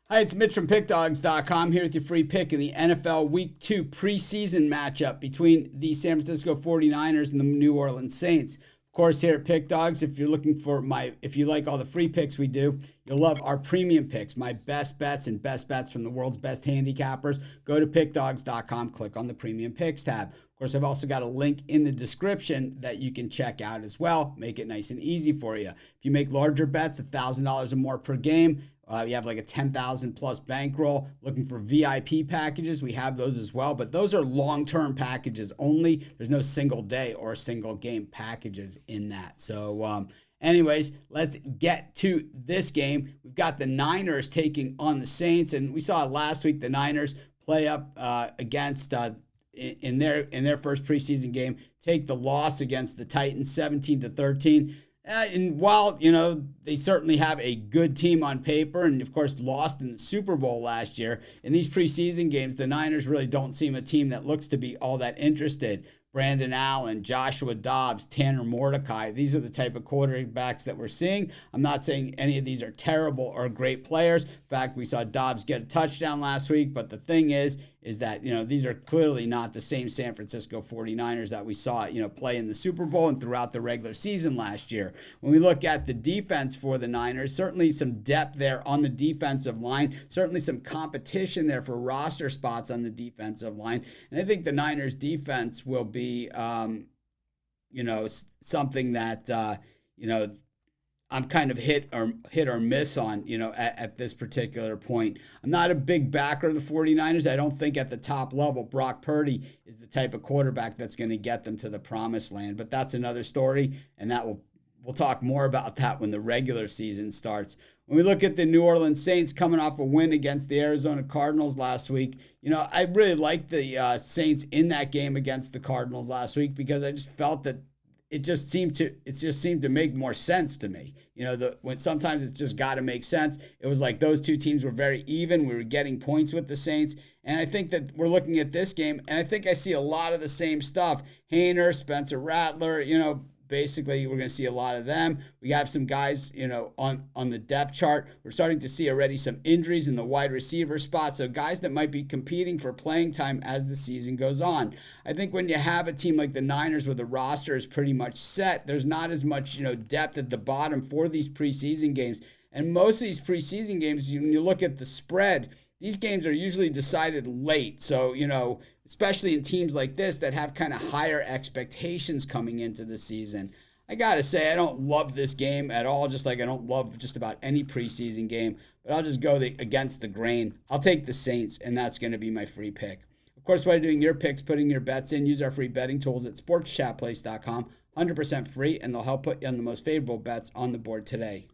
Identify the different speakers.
Speaker 1: Hi, it's Mitch from Pickdawgz.com here with your free pick in the NFL Week 2 preseason matchup between the San Francisco 49ers and the New Orleans Saints. Of course, here at Pick Dawgz, if you're looking for if you like all the free picks we do, you'll love our premium picks, my best bets and best bets from the world's best handicappers. Go to Pickdawgz.com, click on the premium picks tab. Of course, I've also got a link in the description that you can check out as well. Make it nice and easy for you. If you make larger bets, $1,000 or more per game, you have like a 10,000 plus bankroll. Looking for VIP packages, we have those as well, but those are long-term packages only. There's no single day or single game packages in that. So anyways, let's get to this game. We've got the Niners taking on the Saints, and we saw last week the Niners play up against in their first preseason game, take the loss against the Titans 17-13. And while, they certainly have a good team on paper and, of course, lost in the Super Bowl last year, in these preseason games, the Niners really don't seem a team that looks to be all that interested. Brandon Allen, Joshua Dobbs, Tanner Mordecai. These are the type of quarterbacks that we're seeing. I'm not saying any of these are terrible or great players. In fact, we saw Dobbs get a touchdown last week. But the thing is that, these are clearly not the same San Francisco 49ers that we saw, play in the Super Bowl and throughout the regular season last year. When we look at the defense for the Niners, certainly some depth there on the defensive line, certainly some competition there for roster spots on the defensive line. And I think the Niners defense will be something that, I'm kind of hit or miss on, at this particular point. I'm not a big backer of the 49ers. I don't think at the top level, Brock Purdy is the type of quarterback that's going to get them to the promised land. But that's another story, and we'll talk more about that when the regular season starts. When we look at the New Orleans Saints coming off a win against the Arizona Cardinals last week, I really liked the Saints in that game against the Cardinals last week because I just felt that it just seemed to make more sense to me. When sometimes it's just got to make sense. It was like those two teams were very even. We were getting points with the Saints. And I think that we're looking at this game, and I think I see a lot of the same stuff. Haener, Spencer Rattler, basically, we're going to see a lot of them. We have some guys, on the depth chart. We're starting to see already some injuries in the wide receiver spot. So guys that might be competing for playing time as the season goes on. I think when you have a team like the Niners where the roster is pretty much set, there's not as much, depth at the bottom for these preseason games. And most of these preseason games, when you look at the spread, these games are usually decided late. So, especially in teams like this that have kind of higher expectations coming into the season. I got to say, I don't love this game at all, just like I don't love just about any preseason game. But I'll just go against the grain. I'll take the Saints, and that's going to be my free pick. Of course, while you're doing your picks, putting your bets in, use our free betting tools at sportschatplace.com. 100% free, and they'll help put you on the most favorable bets on the board today.